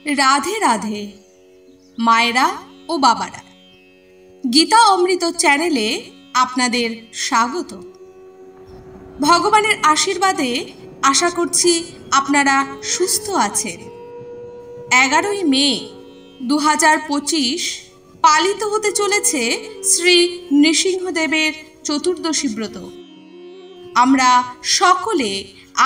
রাধে রাধে মায়েরা ও বাবারা, গীতা অমৃত চ্যানেলে আপনাদের স্বাগত। ভগবানের আশীর্বাদে আশা করছি আপনারা সুস্থ আছেন। 11ই মে 2025 পালিত হতে চলেছে শ্রী নৃসিংহদেবের চতুর্দশী ব্রত। আমরা সকলে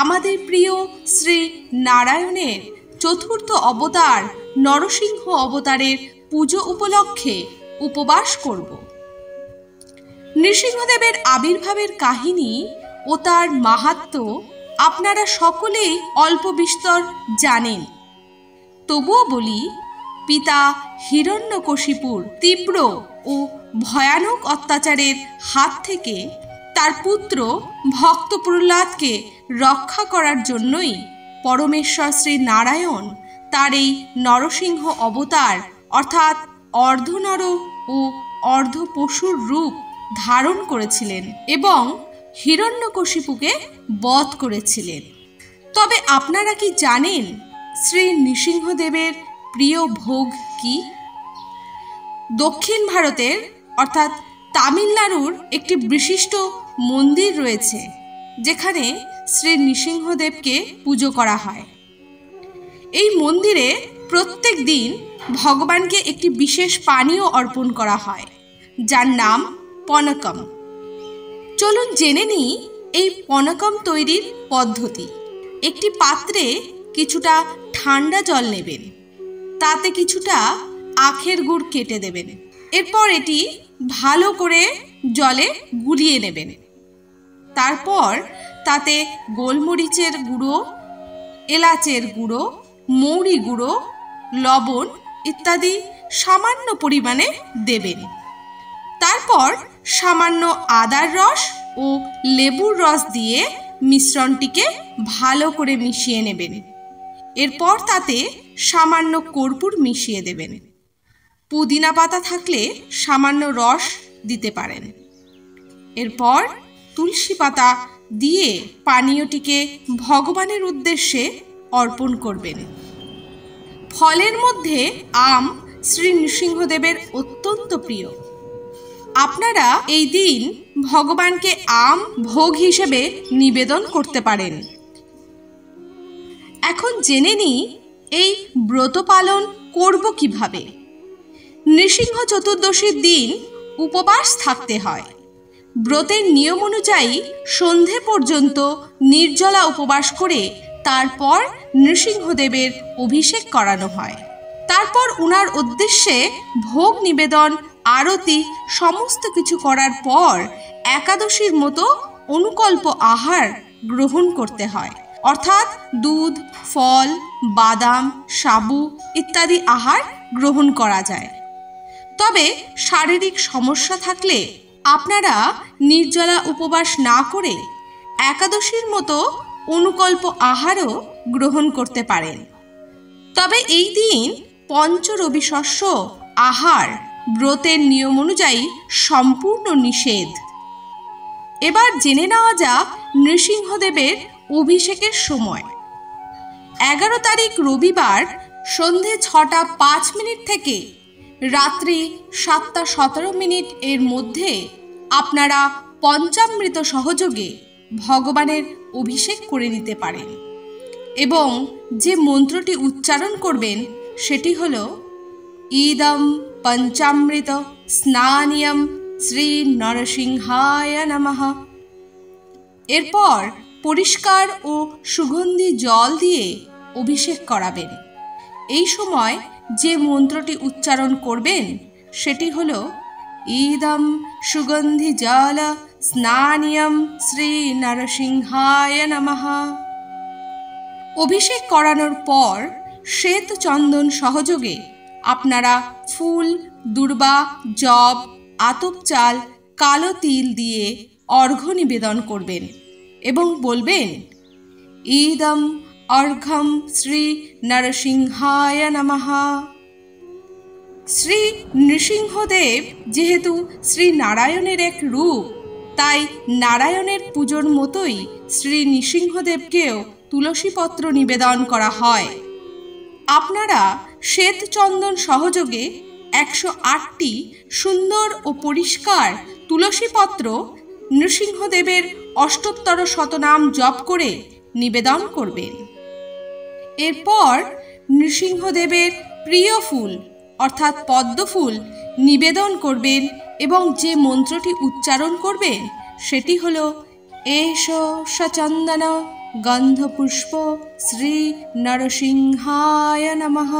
আমাদের প্রিয় শ্রী নারায়ণের চতুর্থ অবতার নরসিংহ অবতারের পুজো উপলক্ষে উপবাস করব। নৃসিংহদেবের আবির্ভাবের কাহিনী ও তার মাহাত্ম্য আপনারা সকলেই অল্প বিস্তর জানেন। তবুও বলি, পিতা হিরণ্যকশিপুর তীব্র ও ভয়ানক অত্যাচারের হাত থেকে তার পুত্র ভক্ত প্রহ্লাদকে রক্ষা করার জন্যই পরমেশ্বর শ্রী নারায়ণ তার এই নরসিংহ অবতার অর্থাৎ অর্ধনর ও অর্ধ পশুর রূপ ধারণ করেছিলেন এবং হিরণ্যকশিপুকে বধ করেছিলেন। তবে আপনারা কি জানেন শ্রী নৃসিংহদেবের প্রিয় ভোগ কি? দক্ষিণ ভারতের অর্থাৎ তামিলনাড়ুর একটি বিশিষ্ট মন্দির রয়েছে যেখানে শ্রী নৃসিংহদেবকে পুজো করা হয়। এই মন্দিরে প্রত্যেক দিন ভগবানকে একটি বিশেষ পানীয় অর্পণ করা হয় যার নাম পনকম। চলুন জেনে নিই এই পনকম তৈরির পদ্ধতি। একটি পাত্রে কিছুটা ঠান্ডা জল নেবেন, তাতে কিছুটা আখের গুড় কেটে দেবেন। এরপর এটি ভালো করে জলে গুলিয়ে নেবেন। তারপর তাতে গোলমরিচের গুঁড়ো, এলাচের গুঁড়ো, মৌরি গুঁড়ো, লবণ ইত্যাদি সামান্য পরিমাণে দেবেন। তারপর সামান্য আদার রস ও লেবুর রস দিয়ে মিশ্রণটিকে ভালো করে মিশিয়ে নেবেন। এরপর তাতে সামান্য কর্পূর মিশিয়ে দেবেন। পুদিনা পাতা থাকলে সামান্য রস দিতে পারেন। এরপর তুলসী পাতা দিয়ে পানীয়টিকে ভগবানের উদ্দেশ্যে অর্পণ করবেন। ফলের মধ্যে আম শ্রী নৃসিংহদেবের অত্যন্ত প্রিয়। আপনারা এই দিন ভগবানকে আম ভোগ হিসেবে নিবেদন করতে পারেন। এখন জেনে নিই এই ব্রত পালন করব কিভাবে। নৃসিংহ চতুর্দশীর দিন উপবাস থাকতে হয়। ব্রতের নিয়ম অনুযায়ী সন্ধে পর্যন্ত নির্জলা উপবাস করে তারপর নৃসিংহদেবের অভিষেক করানো হয়। তারপর উনার উদ্দেশ্যে ভোগ নিবেদন, আরতি সমস্ত কিছু করার পর একাদশীর মতো অনুকল্প আহার গ্রহণ করতে হয়। অর্থাৎ দুধ, ফল, বাদাম, সাবু ইত্যাদি আহার গ্রহণ করা যায়। তবে শারীরিক সমস্যা থাকলে আপনারা নির্জলা উপবাস না করে একাদশীর মতো অনুকল্প আহারও গ্রহণ করতে পারেন। তবে এই দিন পঞ্চরবি শস্য আহার ব্রতের নিয়ম অনুযায়ী সম্পূর্ণ নিষেধ। এবার জেনে নেওয়া যাক নৃসিংহদেবের অভিষেকের সময়। 11 তারিখ রবিবার সন্ধে 6টা 5 মিনিট থেকে রাত্রি 7টা 17 মিনিট এর মধ্যে আপনারা পঞ্চামৃত সহযোগে ভগবানের অভিষেক করে নিতে পারেন এবং যে মন্ত্রটি উচ্চারণ করবেন সেটি হল ইদম পঞ্চামৃত স্নানিয়ম শ্রী নরসিংহায় নমঃ। এরপর পরিষ্কার ও সুগন্ধি জল দিয়ে অভিষেক করাবেন। এই সময় যে মন্ত্রটি উচ্চারণ করবেন সেটি হল ইদম সুগন্ধি জল স্নানিয়ম শ্রী নরসিংহায় নমঃ। অভিষেক করানোর পর শ্বেত চন্দন সহযোগে আপনারা ফুল, দূর্বা, জব, আতপ চাল, কালো তিল দিয়ে অর্ঘ্য নিবেদন করবেন এবং বলবেন ইদম অর্ঘ্যম শ্রী নরসিংহায় নমঃ। শ্রী নৃসিংহদেব যেহেতু শ্রী নারায়ণের এক রূপ, তাই নারায়ণের পুজোর মতোই শ্রী নৃসিংহদেবকেও তুলসীপত্র নিবেদন করা হয়। আপনারা শ্বেত চন্দন সহযোগে 108টি সুন্দর ও পরিষ্কার তুলসীপত্র নৃসিংহদেবের অষ্টোত্তর শতনাম জপ করে নিবেদন করবেন। এরপর নৃসিংহদেবের প্রিয় ফুল অর্থাৎ পদ্মফুল নিবেদন করবেন এবং যে মন্ত্রটি উচ্চারণ করবেন সেটি হল এষ সচন্দন গন্ধপুষ্প শ্রী নরসিংহায় নমঃ।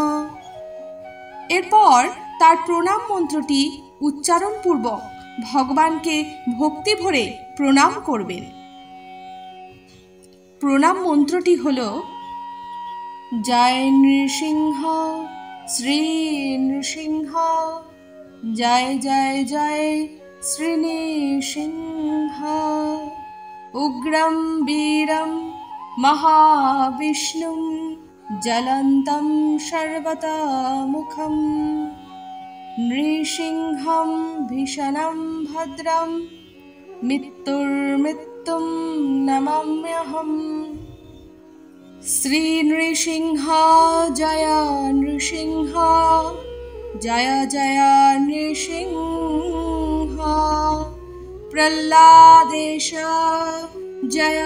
এরপর তার প্রণাম মন্ত্রটি উচ্চারণপূর্বক ভগবানকে ভক্তি ভরে প্রণাম করবেন। প্রণাম মন্ত্রটি হল জয় নৃসিংহ শ্রী নৃসিংহ, জয় জয় জয় শ্রী নৃসিংহ, উগ্রম বীরম মহাবিষ্ণুম জ্বলন্তম সর্বতোমুখম, নৃসিংহম ভীষণম ভদ্রম মৃত্যুর্মৃত্যুম নমাম্যহম। শ্রী নৃসিংহ জয় নৃসিংহ, জয় জয় নৃসিংহ, প্রহ্লাদেশ জয়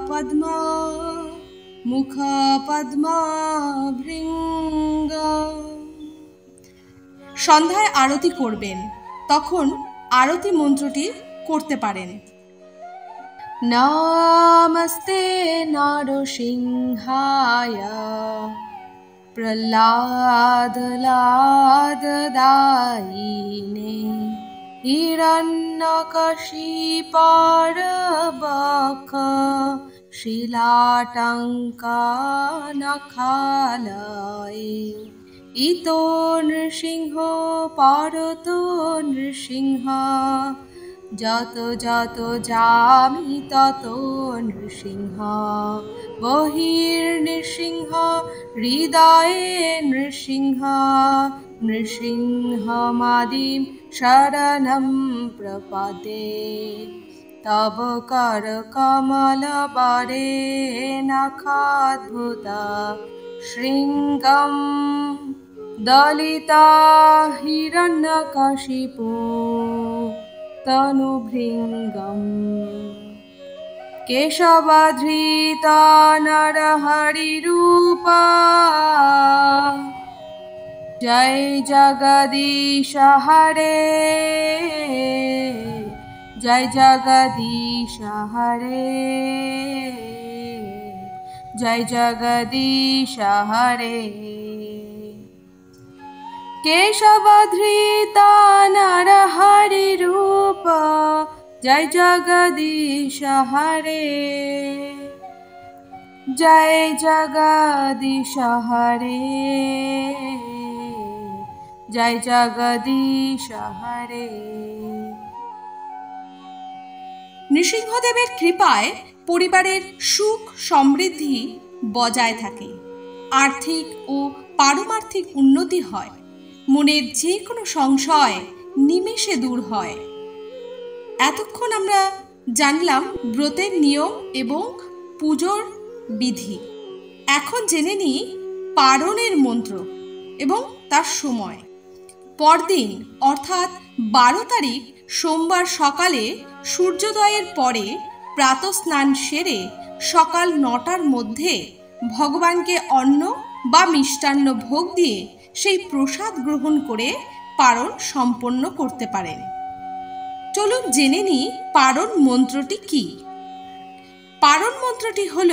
পদ্ম মুখ পদ্ম ভৃঙ্গ। সন্ধ্যায় আরতি করবেন, তখন আরতি মন্ত্রটি করতে পারেন। নমস্তে নরসিংহায় প্রহ্লাদলাদদায়িনে হিরণ্যকশিপর্বক শিলাটঙ্কানখালয়ে, ইতো নৃসিংহ পরতো নৃসিংহ, যত যত যামি তত নৃসিংহ, বহির্নৃসিংহ হৃদয়ে নৃসিংহ, নৃসিংহমাদিম শরণম প্রপদে, তব কর কমল বরে নখাদ্ভুত শৃঙ্গম দলিতা হিরণ্যকশিপু তনুভৃঙ্গম, কেশবধৃত নরহরিরূপা, জয় জগদীশ হরে, জয় জগদীশ হরে, জয় জগদীশ হরে। কেশবধৃত নরহরিরূপ, জয় জগদীশ হরে, জয় জগদীশ হরে, জয় জগদীশ হরে। নৃসিংহদেবের কৃপায় পরিবারের সুখ সমৃদ্ধি বজায় থাকে, আর্থিক ও পারমার্থিক উন্নতি হয়, মনের যে কোনো সংশয় নিমেষে দূর হয়। এতক্ষণ আমরা জানলাম ব্রতের নিয়ম এবং পুজোর বিধি। এখন জেনে নিই পারণের মন্ত্র এবং তার সময়। পরদিন অর্থাৎ 12 তারিখ সোমবার সকালে সূর্যোদয়ের পরে প্রাতঃস্নান সেরে সকাল 9টার মধ্যে ভগবানকে অন্ন বা মিষ্টান্ন ভোগ দিয়ে সেই প্রসাদ গ্রহণ করে পারণ সম্পন্ন করতে পারেন। চলুন জেনে নিই পারণ মন্ত্রটি কি। পারণ মন্ত্রটি হল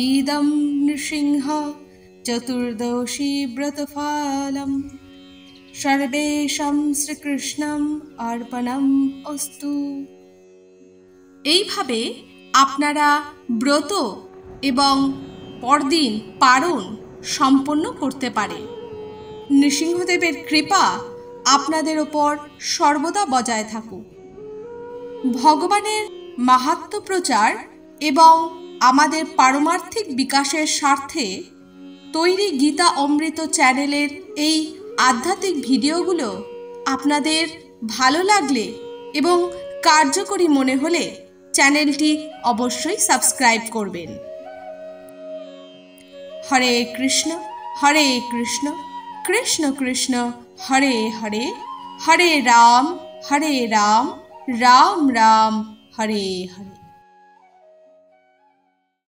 ইদম নৃসিংহ চতুর্দশী ব্রতফলম সর্বেষাং শ্রীকৃষ্ণম অর্পণম অস্তু। এইভাবে আপনারা ব্রত এবং পরদিন পারণ সম্পন্ন করতে পারেন। নৃসিংহদেবের কৃপা আপনাদের ওপর সর্বদা বজায় থাকুক। ভগবানের মাহাত্ম্য প্রচার এবং আমাদের পারমার্থিক বিকাশের স্বার্থে তৈরি গীতা অমৃত চ্যানেলের এই আধ্যাত্মিক ভিডিওগুলো আপনাদের ভালো লাগলে এবং কার্যকরী মনে হলে চ্যানেলটি অবশ্যই সাবস্ক্রাইব করবেন। হরে কৃষ্ণ हरे कृष्ण कृष्ण कृष्ण हरे हरे, हरे राम राम राम हरे हरे।